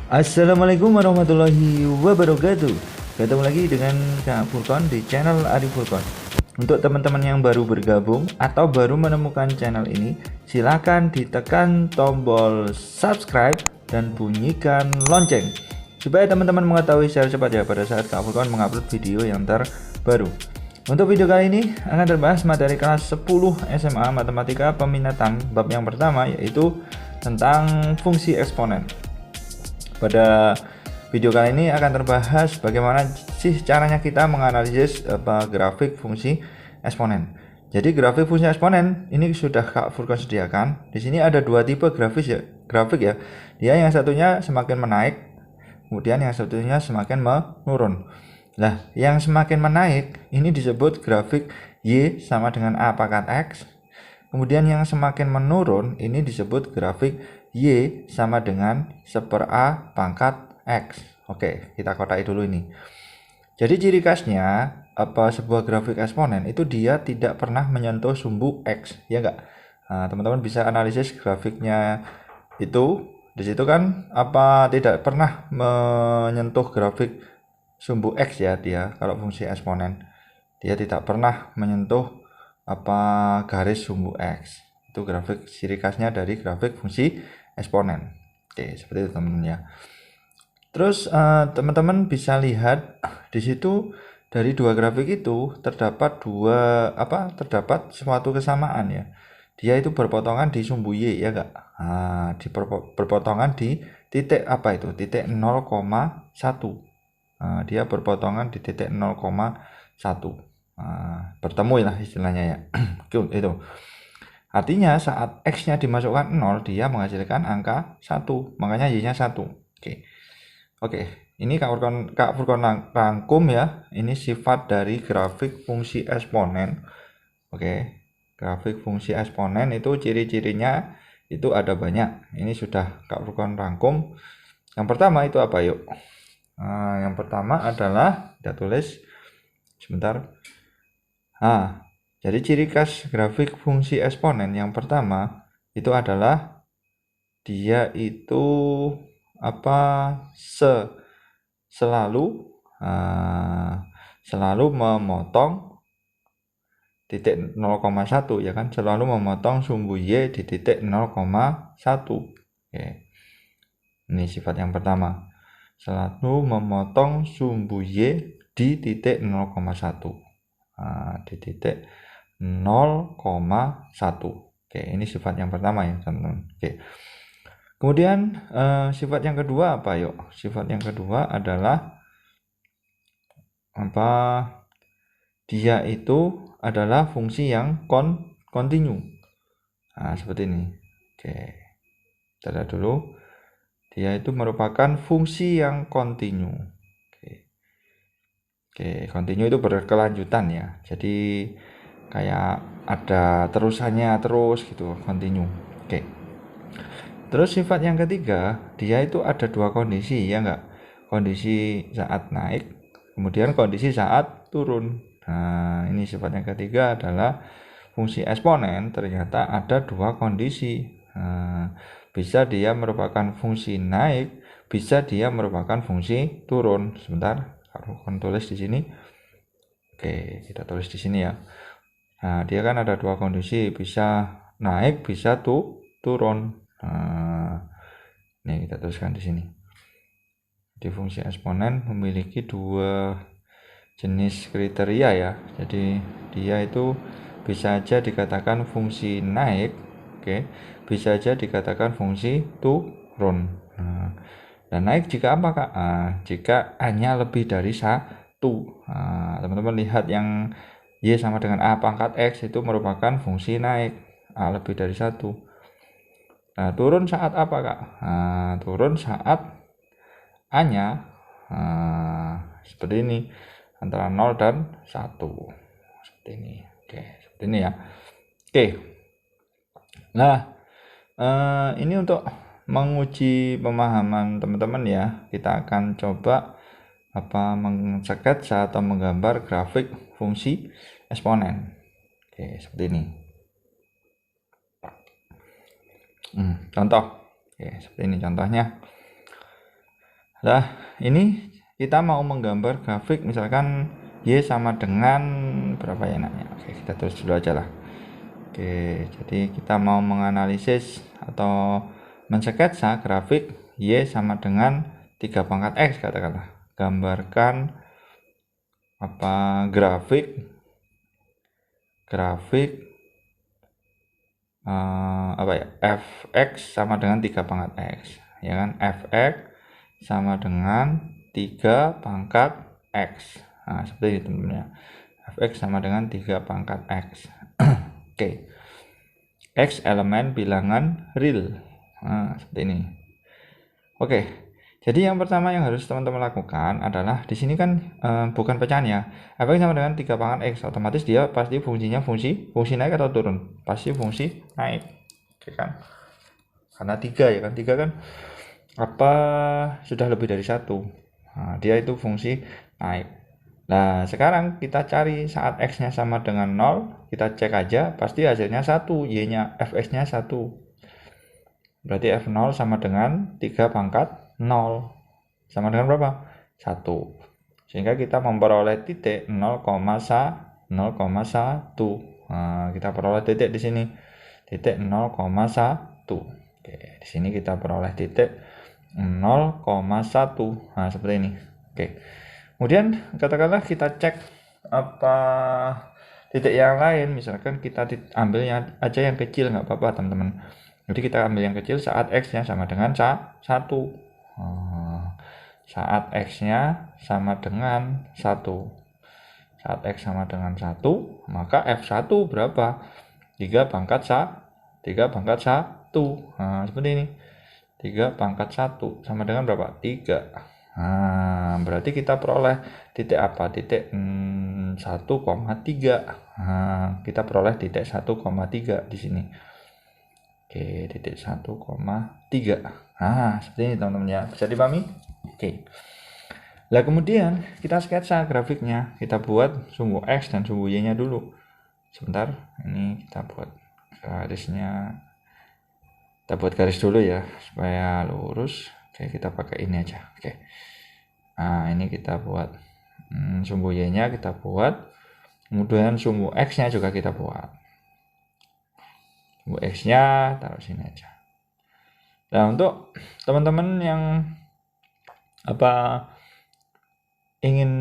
Assalamualaikum warahmatullahi wabarakatuh. Ketemu lagi dengan Kak Furkon di channel Arif Furkon. Untuk teman-teman yang baru bergabung atau baru menemukan channel ini, silakan ditekan tombol subscribe dan bunyikan lonceng supaya teman-teman mengetahui secara cepat ya pada saat Kak Furkon mengupload video yang terbaru. Untuk video kali ini akan terbahas materi kelas 10 SMA Matematika Peminatan bab yang pertama, yaitu tentang fungsi eksponen. Pada video kali ini akan terbahas bagaimana sih caranya kita menganalisis grafik fungsi eksponen. Jadi grafik fungsi eksponen ini sudah Kak Furkon sediakan. Di sini ada dua tipe grafik ya. Dia yang satunya semakin menaik, kemudian yang satunya semakin menurun. Nah, yang semakin menaik ini disebut grafik Y sama dengan A pangkat X. Kemudian yang semakin menurun ini disebut grafik Y sama dengan 1/A pangkat X. Oke, kita kotai dulu ini. Jadi ciri khasnya sebuah grafik eksponen itu dia tidak pernah menyentuh sumbu X, ya enggak? Nah, teman-teman bisa analisis grafiknya itu. Di situ kan tidak pernah menyentuh grafik sumbu X ya dia kalau fungsi eksponen. Dia tidak pernah menyentuh garis sumbu X. Itu grafik ciri khasnya dari grafik fungsi eksponen. Oke, seperti itu teman-teman ya. Terus teman-teman bisa lihat di situ dari dua grafik itu terdapat suatu kesamaan ya. Dia itu berpotongan di sumbu Y ya enggak? Nah, berpotongan di titik titik 0,1. Dia berpotongan di titik 0,1. Bertemu lah istilahnya ya. Itu. Artinya saat X-nya dimasukkan 0, dia menghasilkan angka 1. Makanya Y-nya 1. Oke. Ini Kak Furkon rangkum ya. Ini sifat dari grafik fungsi eksponen. Oke. Grafik fungsi eksponen itu ciri-cirinya itu ada banyak. Ini sudah Kak Furkon rangkum. Yang pertama itu apa yuk? Yang pertama adalah kita tulis sebentar. Jadi ciri khas grafik fungsi eksponen yang pertama itu adalah dia itu selalu memotong titik 0,1 ya kan, selalu memotong sumbu Y di titik 0,1. Oke. Ini sifat yang pertama. Selalu memotong sumbu Y di titik 0,1. Di titik 0,1. Oke, ini sifat yang pertama ya teman-teman. Oke. Kemudian sifat yang kedua apa yuk? Sifat yang kedua adalah dia itu adalah fungsi yang kontinu. Seperti ini. Oke. Kita lihat dulu. Dia itu merupakan fungsi yang kontinu. Oke, kontinu itu berkelanjutan ya. Jadi kayak ada terusannya terus gitu, kontinu. Oke. Terus sifat yang ketiga, dia itu ada dua kondisi ya enggak? Kondisi saat naik, kemudian kondisi saat turun. Nah, ini sifat yang ketiga adalah fungsi eksponen ternyata ada dua kondisi. Bisa dia merupakan fungsi naik, bisa dia merupakan fungsi turun. Sebentar, aku tulis di sini. Oke, kita tulis di sini ya. Nah, dia kan ada dua kondisi, bisa naik, bisa turun. Ini kita tuliskan di sini. Di fungsi eksponen memiliki dua jenis kriteria ya. Jadi dia itu bisa aja dikatakan fungsi naik, bisa aja dikatakan fungsi turun. Dan naik jika apa Kak? Jika hanya lebih dari 1. Teman-teman lihat yang Y sama dengan A pangkat X itu merupakan fungsi naik, A lebih dari 1. Nah, turun saat apa Kak? Turun saat A-nya seperti ini, antara 0 dan 1. Seperti ini. Oke, seperti ini ya. Oke. Nah, ini untuk menguji pemahaman teman-teman ya. Kita akan coba mengsketsa atau menggambar grafik fungsi eksponen. Oke, seperti ini. Contoh. Oke, seperti ini contohnya. Nah, ini kita mau menggambar grafik misalkan Y sama dengan berapa ya enaknya. Oke, kita tulis dulu aja lah. Oke, jadi kita mau menganalisis atau mensketsa grafik Y sama dengan 3 pangkat X katakanlah. Gambarkan grafik fx sama dengan 3 pangkat X, ya kan? Fx sama dengan 3 pangkat X. Nah, seperti itu teman-teman ya. Fx sama dengan 3 pangkat X. Oke. X elemen bilangan real. Nah, seperti ini. Oke. Jadi yang pertama yang harus teman-teman lakukan adalah di sini kan bukan pecahan ya. Fx sama dengan 3 pangkat X, otomatis dia pasti fungsinya fungsi naik atau turun? Pasti fungsi naik. Oke kan? Karena 3 ya kan, 3 kan sudah lebih dari 1. Nah, dia itu fungsi naik. Nah, sekarang kita cari saat X-nya sama dengan 0, kita cek aja, pasti hasilnya 1, Y-nya, Fx-nya 1. Berarti F0 sama dengan 3 pangkat 0. Sama dengan berapa? 1. Sehingga kita memperoleh titik 0,1. Nah, kita peroleh titik di sini. Titik 0,1. Oke, di sini kita peroleh titik 0,1. Nah, seperti ini. Oke. Kemudian katakanlah kita cek titik yang lain, misalkan kita ambilnya aja yang kecil, nggak apa-apa teman-teman. Jadi kita ambil yang kecil saat X-nya sama dengan 1. Saat X-nya sama dengan 1. Saat X sama dengan 1, maka F1 berapa? 3 pangkat 1. Nah, seperti ini. 3 pangkat 1 sama dengan berapa? 3. Nah, berarti kita peroleh titik apa? Titik 1,3. Nah, kita peroleh titik 1,3 di sini. Oke, titik 1,3. Nah, seperti ini teman-teman ya. Bisa dipahami? Oke. Nah, kemudian kita sketsa grafiknya. Kita buat sumbu X dan sumbu Y-nya dulu. Sebentar, ini kita buat garisnya. Kita buat garis dulu ya, supaya lurus. Oke, kita pakai ini aja. Oke. Nah, ini kita buat sumbu Y-nya kita buat. Kemudian sumbu X-nya juga kita buat. Sumbu X-nya taruh sini aja. Nah, untuk teman-teman yang ingin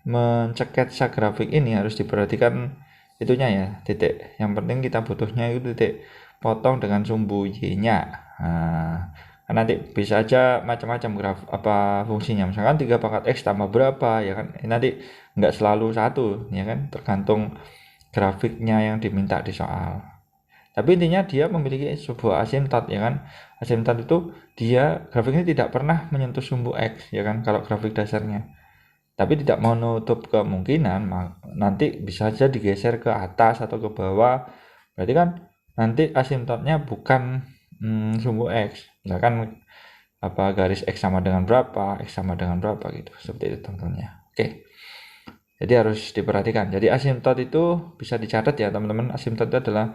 mensketsa grafik ini harus diperhatikan itunya ya, titik. Yang penting kita butuhnya itu titik potong dengan sumbu Y-nya. Nah, nanti bisa aja macam-macam fungsinya. Misalkan 3 pangkat X tambah berapa ya kan. Nanti nggak selalu 1 ya kan, tergantung grafiknya yang diminta di soal. Tapi intinya dia memiliki sebuah asimtot ya kan. Asimtot itu dia grafiknya tidak pernah menyentuh sumbu X ya kan kalau grafik dasarnya. Tapi tidak menutup kemungkinan nanti bisa saja digeser ke atas atau ke bawah. Berarti kan nanti asimtotnya bukan sumbu X. Misalkan garis X sama dengan berapa, X sama dengan berapa gitu. Seperti itu teman-teman ya. Oke. Jadi harus diperhatikan. Jadi asimtot itu bisa dicatat ya teman-teman. Asimtot itu adalah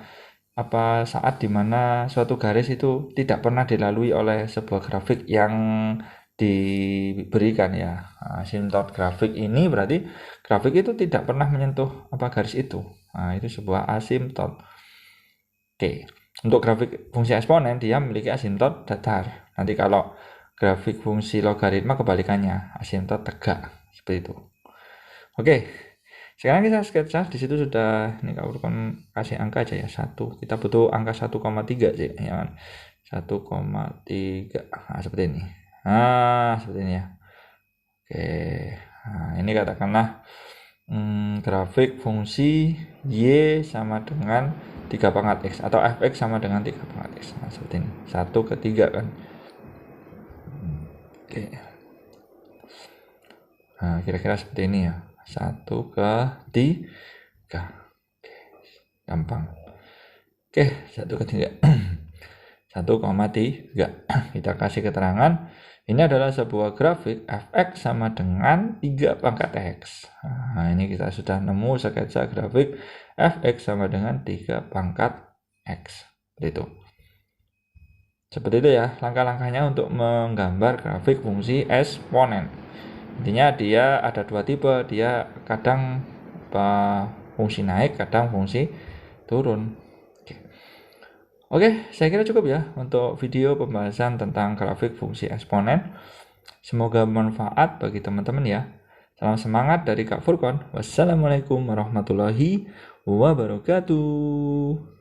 saat dimana suatu garis itu tidak pernah dilalui oleh sebuah grafik yang diberikan ya. Asimtot grafik ini berarti grafik itu tidak pernah menyentuh garis itu. Nah, itu sebuah asimtot. Oke. Untuk grafik fungsi eksponen dia memiliki asimtot datar. Nanti kalau grafik fungsi logaritma kebalikannya, asimtot tegak. Seperti itu. Oke. Sekarang kita sketsa di situ sudah ini kalau kan kasih angka aja ya 1. Kita butuh angka 1,3 sih ya kan. 1,3. Nah, seperti ini. Nah, seperti ini ya. Oke. Nah, ini katakanlah grafik fungsi Y sama dengan 3 pangkat X atau Fx sama dengan 3 pangkat X. Nah, seperti ini. 1/3 kan. Oke. Nah, kira-kira seperti ini ya. 1/3. Oke, gampang. Oke, 1/3. 1,3. Kita kasih keterangan. Ini adalah sebuah grafik Fx sama dengan 3 pangkat X. Nah, ini kita sudah nemu sketsa grafik Fx sama dengan 3 pangkat X. Seperti itu. Seperti itu ya langkah-langkahnya untuk menggambar grafik fungsi eksponen. Intinya dia ada dua tipe, dia kadang fungsi naik, kadang fungsi turun. Oke, saya kira cukup ya untuk video pembahasan tentang grafik fungsi eksponen. Semoga bermanfaat bagi teman-teman ya. Salam semangat dari Kak Furkon. Wassalamualaikum warahmatullahi wabarakatuh.